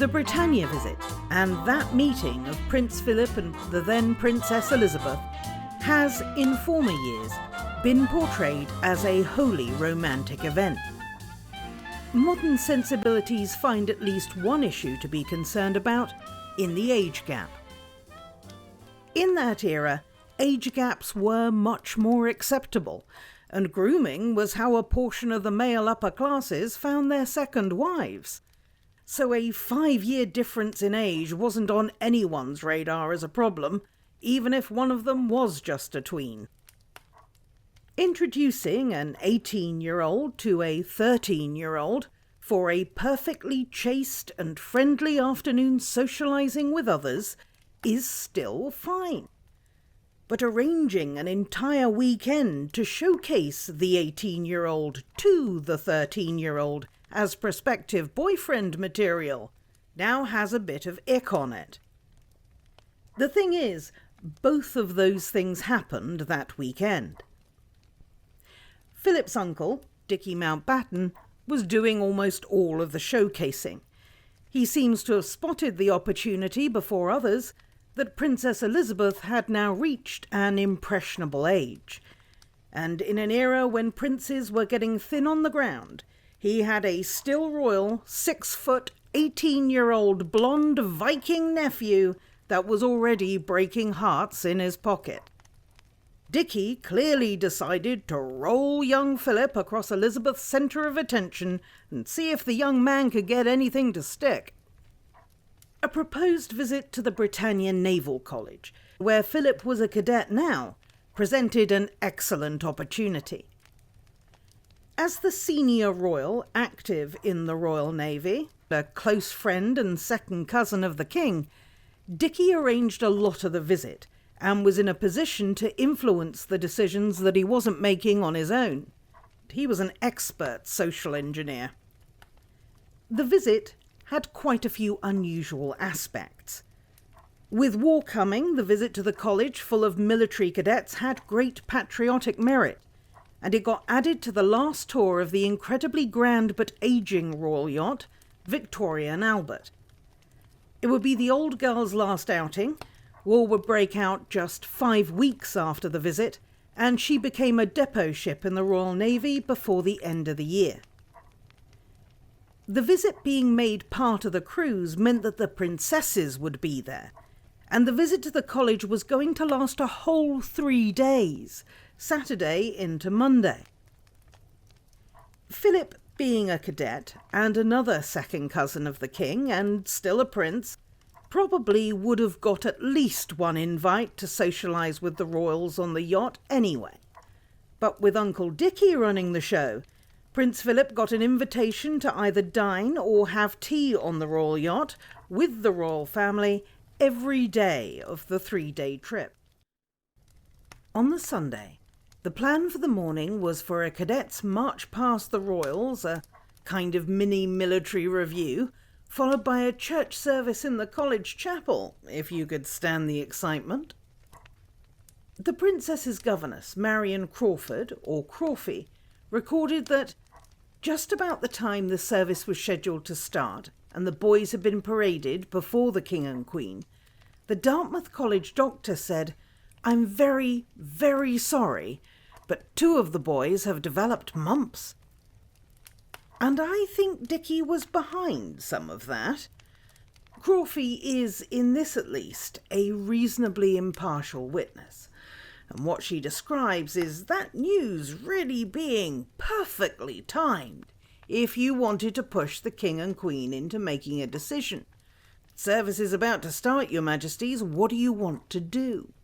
The Britannia visit and that meeting of Prince Philip and the then Princess Elizabeth has, in former years, been portrayed as a wholly romantic event. Modern sensibilities find at least one issue to be concerned about in the age gap. In that era, age gaps were much more acceptable, and grooming was how a portion of the male upper classes found their second wives. So a 5-year difference in age wasn't on anyone's radar as a problem, even if one of them was just a tween. Introducing an 18-year-old to a 13-year-old for a perfectly chaste and friendly afternoon socializing with others is still fine. But arranging an entire weekend to showcase the 18-year-old to the 13-year-old as prospective boyfriend material now has a bit of ick on it. The thing is, both of those things happened that weekend. Philip's uncle, Dickie Mountbatten, was doing almost all of the showcasing. He seems to have spotted the opportunity before others that Princess Elizabeth had now reached an impressionable age. And in an era when princes were getting thin on the ground, he had a still royal 6-foot, 18-year-old blonde Viking nephew that was already breaking hearts in his pocket. Dickie clearly decided to roll young Philip across Elizabeth's centre of attention and see if the young man could get anything to stick. A proposed visit to the Britannia Naval College, where Philip was a cadet now, presented an excellent opportunity. As the senior royal active in the Royal Navy, a close friend and second cousin of the king, Dickie arranged a lot of the visit and was in a position to influence the decisions that he wasn't making on his own. He was an expert social engineer. The visit had quite a few unusual aspects. With war coming, the visit to the college full of military cadets had great patriotic merit, and it got added to the last tour of the incredibly grand but aging royal yacht, Victoria and Albert. It would be the old girl's last outing. War would break out just 5 weeks after the visit, and she became a depot ship in the Royal Navy before the end of the year. The visit being made part of the cruise meant that the princesses would be there, and the visit to the college was going to last a whole 3 days, Saturday into Monday. Philip, being a cadet and another second cousin of the king and still a prince, probably would have got at least one invite to socialise with the royals on the yacht anyway. But with Uncle Dickie running the show, Prince Philip got an invitation to either dine or have tea on the royal yacht with the royal family every day of the 3-day trip. On the Sunday, the plan for the morning was for a cadet's march past the royals, a kind of mini military review, followed by a church service in the college chapel, if you could stand the excitement. The princess's governess, Marion Crawford, or Crawfie, recorded that just about the time the service was scheduled to start and the boys had been paraded before the king and queen, the Dartmouth College doctor said, "I'm very, very sorry, but 2 of the boys have developed mumps." And I think Dickie was behind some of that. Crawfie is, in this at least, a reasonably impartial witness. And what she describes is that news really being perfectly timed if you wanted to push the king and queen into making a decision. Service is about to start, your majesties. What do you want to do?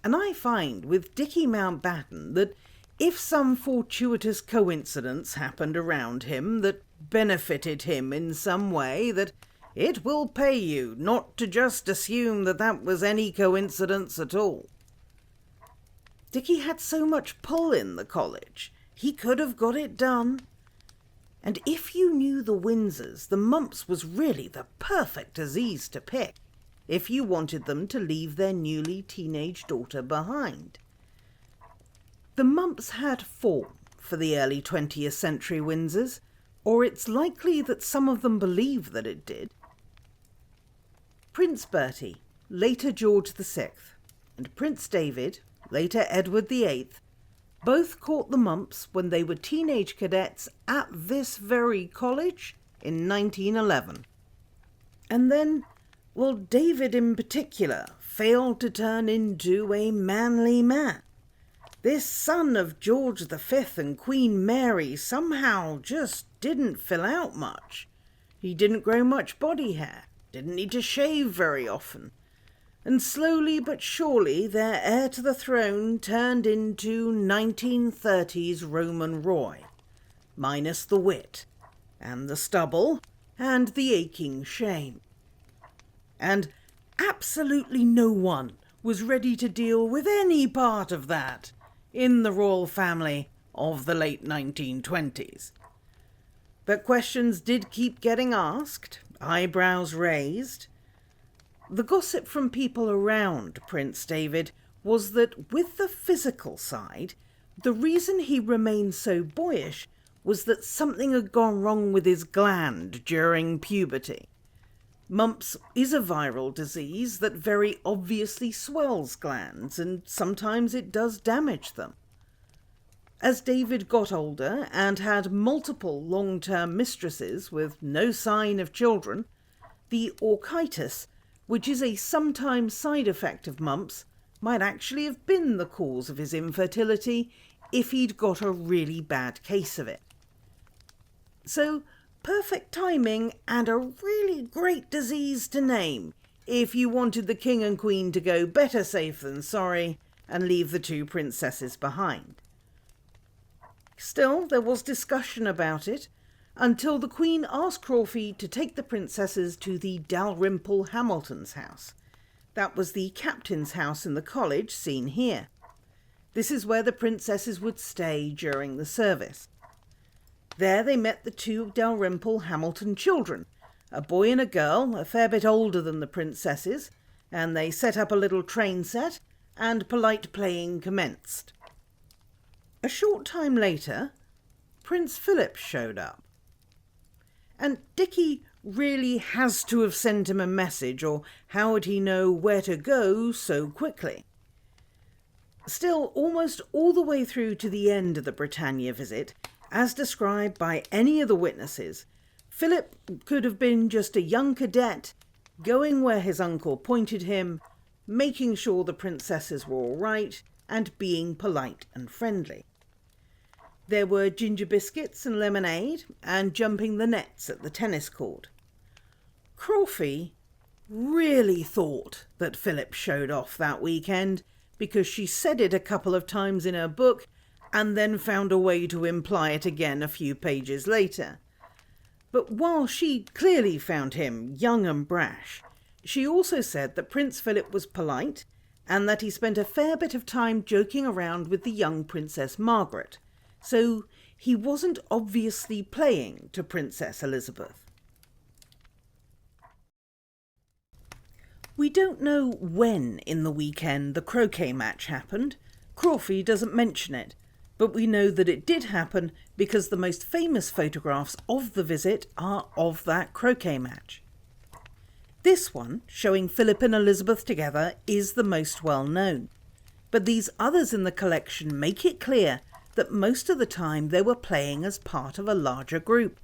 And I find with Dickie Mountbatten that if some fortuitous coincidence happened around him that benefited him in some way, that it will pay you not to just assume that that was any coincidence at all. Dickie had so much pull in the college. He could have got it done. And if you knew the Windsors, the mumps was really the perfect disease to pick if you wanted them to leave their newly teenage daughter behind. The mumps had form for the early 20th century Windsors, or it's likely that some of them believe that it did. Prince Bertie, later George VI, and Prince David, later Edward VIII, both caught the mumps when they were teenage cadets at this very college in 1911. And then, well, David in particular failed to turn into a manly man. This son of George V and Queen Mary somehow just didn't fill out much. He didn't grow much body hair, didn't need to shave very often, and slowly but surely their heir to the throne turned into 1930s Roman Roy, minus the wit, and the stubble, and the aching shame. And absolutely no one was ready to deal with any part of that in the royal family of the late 1920s. But questions did keep getting asked, eyebrows raised. The gossip from people around Prince David was that with the physical side, the reason he remained so boyish was that something had gone wrong with his gland during puberty. Mumps is a viral disease that very obviously swells glands, and sometimes it does damage them. As David got older and had multiple long-term mistresses with no sign of children, the orchitis, which is a sometimes side effect of mumps, might actually have been the cause of his infertility if he'd got a really bad case of it. So, perfect timing and a really great disease to name if you wanted the king and queen to go better safe than sorry and leave the two princesses behind. Still, there was discussion about it until the Queen asked Crawford to take the princesses to the Dalrymple Hamilton's house. That was the captain's house in the college seen here. This is where the princesses would stay during the service. There they met the two Dalrymple Hamilton children, a boy and a girl, a fair bit older than the princesses, and they set up a little train set, and polite playing commenced. A short time later, Prince Philip showed up. And Dickie really has to have sent him a message, or how would he know where to go so quickly? Still, almost all the way through to the end of the Britannia visit, as described by any of the witnesses, Philip could have been just a young cadet, going where his uncle pointed him, making sure the princesses were all right, and being polite and friendly. There were ginger biscuits and lemonade, and jumping the nets at the tennis court. Crawford really thought that Philip showed off that weekend, because she said it a couple of times in her book, and then found a way to imply it again a few pages later. But while she clearly found him young and brash, she also said that Prince Philip was polite, and that he spent a fair bit of time joking around with the young Princess Margaret, so he wasn't obviously playing to Princess Elizabeth. We don't know when in the weekend the croquet match happened. Crawford doesn't mention it, but we know that it did happen because the most famous photographs of the visit are of that croquet match. This one, showing Philip and Elizabeth together, is the most well known, but these others in the collection make it clear that most of the time they were playing as part of a larger group.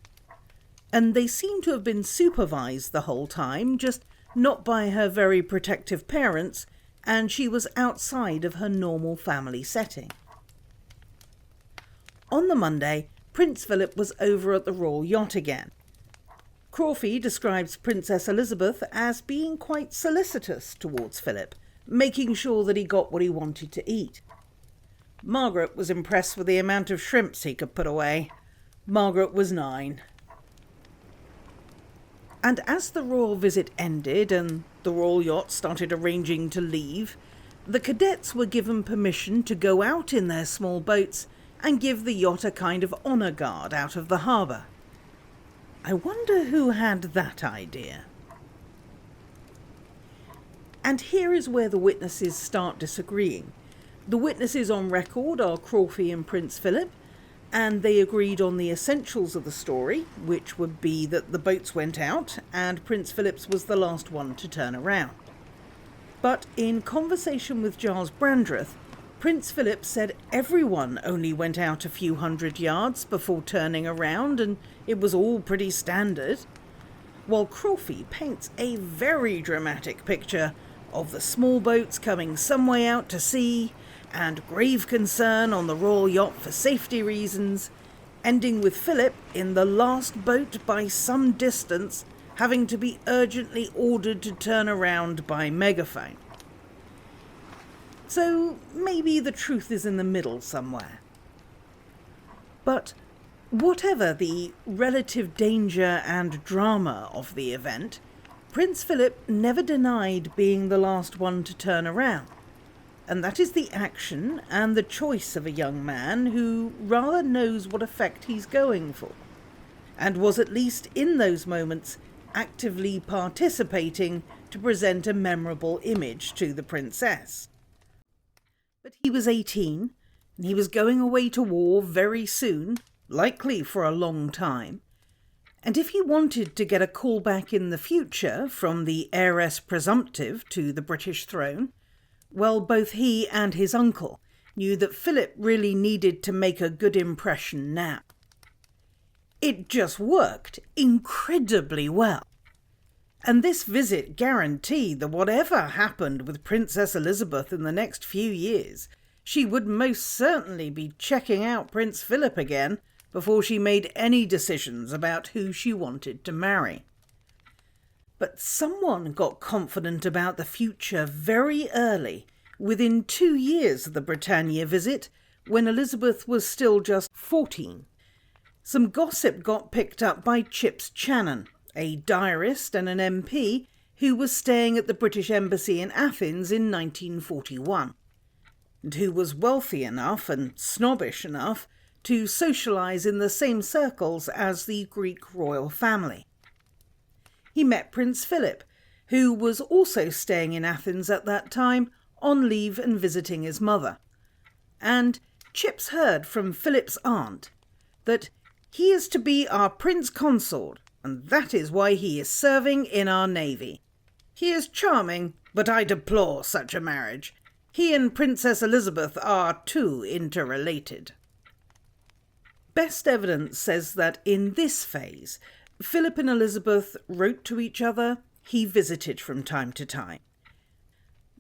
And they seem to have been supervised the whole time, just not by her very protective parents, and she was outside of her normal family setting. On the Monday, Prince Philip was over at the Royal Yacht again. Crawford describes Princess Elizabeth as being quite solicitous towards Philip, making sure that he got what he wanted to eat. Margaret was impressed with the amount of shrimps he could put away. Margaret was 9. And as the royal visit ended and the royal yacht started arranging to leave, the cadets were given permission to go out in their small boats and give the yacht a kind of honour guard out of the harbour. I wonder who had that idea. And here is where the witnesses start disagreeing. The witnesses on record are Crawford and Prince Philip, and they agreed on the essentials of the story, which would be that the boats went out and Prince Philip was the last one to turn around. But in conversation with Giles Brandreth, Prince Philip said everyone only went out a few hundred yards before turning around, and it was all pretty standard, while Crawfey paints a very dramatic picture of the small boats coming some way out to sea and grave concern on the royal yacht for safety reasons, ending with Philip in the last boat by some distance having to be urgently ordered to turn around by megaphone. So maybe the truth is in the middle somewhere. But whatever the relative danger and drama of the event, Prince Philip never denied being the last one to turn around. And that is the action and the choice of a young man who rather knows what effect he's going for, and was at least in those moments actively participating to present a memorable image to the princess. But he was 18, and he was going away to war very soon, likely for a long time, and if he wanted to get a call back in the future from the heiress presumptive to the British throne, well, both he and his uncle knew that Philip really needed to make a good impression now. It just worked incredibly well. And this visit guaranteed that whatever happened with Princess Elizabeth in the next few years, she would most certainly be checking out Prince Philip again before she made any decisions about who she wanted to marry. But someone got confident about the future very early, within 2 years of the Britannia visit, when Elizabeth was still just 14. Some gossip got picked up by Chips Channon, a diarist and an MP who was staying at the British Embassy in Athens in 1941, and who was wealthy enough and snobbish enough to socialise in the same circles as the Greek royal family. He met Prince Philip, who was also staying in Athens at that time on leave and visiting his mother. And Chips heard from Philip's aunt that he is to be our prince consort, and that is why he is serving in our navy. He is charming, but I deplore such a marriage. He and Princess Elizabeth are too interrelated. Best evidence says that in this phase, Philip and Elizabeth wrote to each other, he visited from time to time.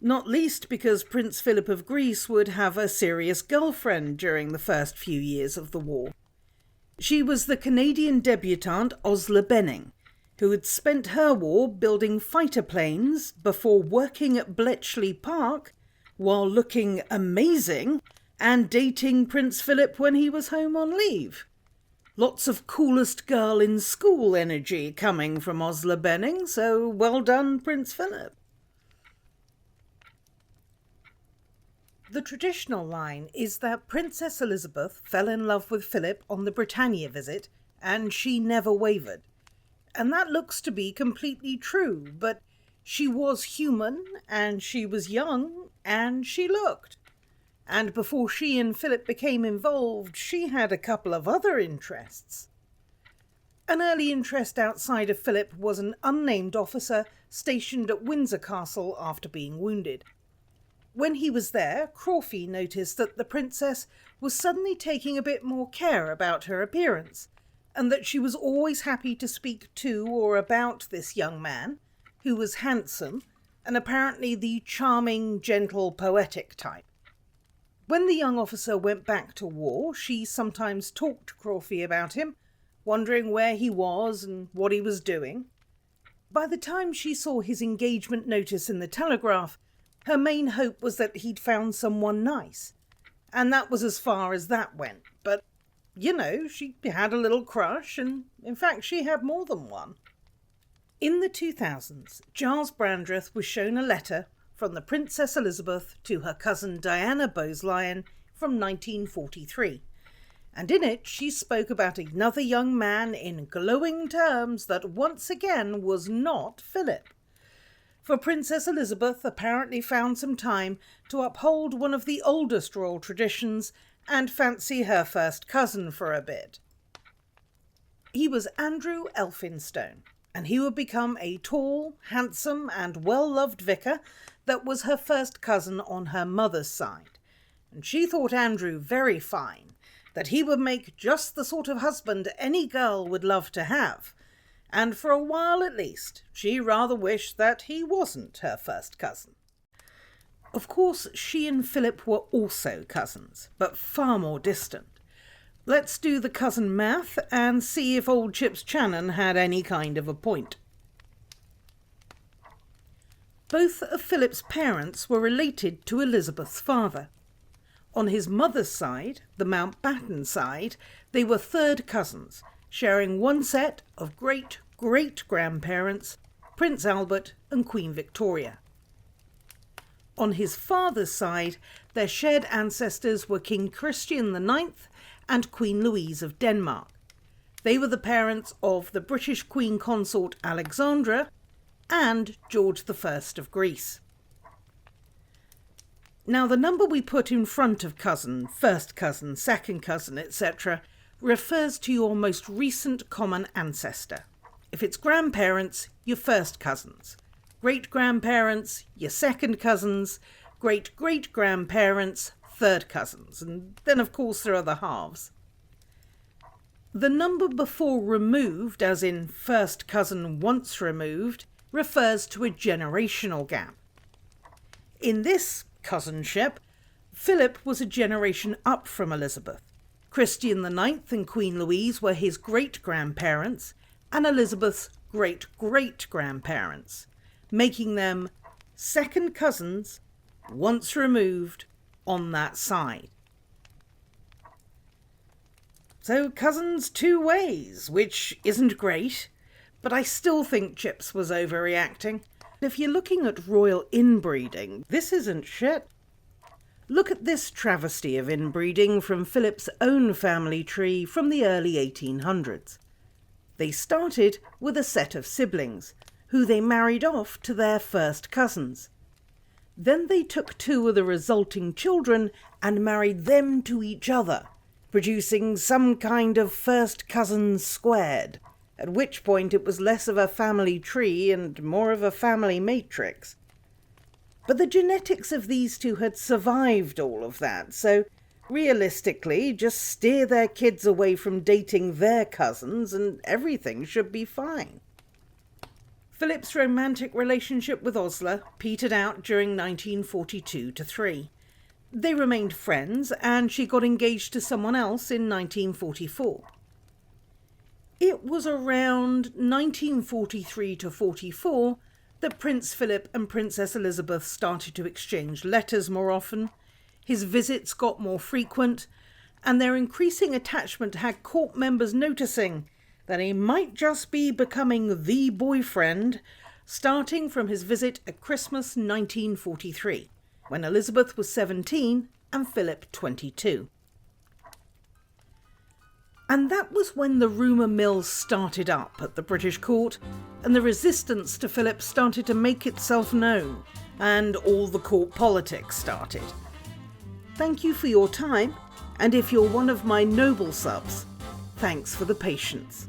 Not least because Prince Philip of Greece would have a serious girlfriend during the first few years of the war. She was the Canadian debutante Osla Benning, who had spent her war building fighter planes before working at Bletchley Park while looking amazing and dating Prince Philip when he was home on leave. Lots of coolest girl in school energy coming from Osla Benning, so well done, Prince Philip. The traditional line is that Princess Elizabeth fell in love with Philip on the Britannia visit, and she never wavered. And that looks to be completely true, but she was human, and she was young, and she looked. And before she and Philip became involved, she had a couple of other interests. An early interest outside of Philip was an unnamed officer stationed at Windsor Castle after being wounded. When he was there, Crawfey noticed that the princess was suddenly taking a bit more care about her appearance, and that she was always happy to speak to or about this young man, who was handsome, and apparently the charming, gentle, poetic type. When the young officer went back to war, she sometimes talked to Crawfey about him, wondering where he was and what he was doing. By the time she saw his engagement notice in the Telegraph, her main hope was that he'd found someone nice. And that was as far as that went. But, she had a little crush, and in fact she had more than one. In the 2000s, Giles Brandreth was shown a letter from the Princess Elizabeth to her cousin Diana Bowes-Lyon from 1943, and in it she spoke about another young man in glowing terms that once again was not Philip. For Princess Elizabeth apparently found some time to uphold one of the oldest royal traditions and fancy her first cousin for a bit. He was Andrew Elphinstone, and he would become a tall, handsome, and well-loved vicar that was her first cousin on her mother's side. And she thought Andrew very fine, that he would make just the sort of husband any girl would love to have. And for a while at least, she rather wished that he wasn't her first cousin. Of course, she and Philip were also cousins, but far more distant. Let's do the cousin math and see if old Chips Channon had any kind of a point. Both of Philip's parents were related to Elizabeth's father. On his mother's side, the Mountbatten side, they were third cousins, sharing one set of great-great-grandparents, Prince Albert and Queen Victoria. On his father's side, their shared ancestors were King Christian IX and Queen Louise of Denmark. They were the parents of the British Queen Consort Alexandra and George I of Greece. Now, the number we put in front of cousin, first cousin, second cousin, etc., refers to your most recent common ancestor. If it's grandparents, your first cousins. Great-grandparents, your second cousins. Great-great-grandparents, third cousins. And then, of course, there are the halves. The number before removed, as in first cousin once removed, refers to a generational gap. In this cousinship, Philip was a generation up from Elizabeth. Christian IX and Queen Louise were his great-grandparents, and Elizabeth's great-great-grandparents, making them second cousins, once removed, on that side. So cousins two ways, which isn't great, but I still think Chips was overreacting. If you're looking at royal inbreeding, this isn't shit. Look at this travesty of inbreeding from Philip's own family tree from the early 1800s. They started with a set of siblings, who they married off to their first cousins. Then they took two of the resulting children and married them to each other, producing some kind of first cousins squared, at which point it was less of a family tree and more of a family matrix. But the genetics of these two had survived all of that, so realistically, just steer their kids away from dating their cousins and everything should be fine. Philip's romantic relationship with Osla petered out during 1942-3. They remained friends, and she got engaged to someone else in 1944. It was around 1943-44 that Prince Philip and Princess Elizabeth started to exchange letters more often, his visits got more frequent, and their increasing attachment had court members noticing that he might just be becoming the boyfriend, starting from his visit at Christmas 1943, when Elizabeth was 17 and Philip 22. And that was when the rumour mill started up at the British court, and the resistance to Philip started to make itself known, and all the court politics started. Thank you for your time, and if you're one of my noble subs, thanks for the patience.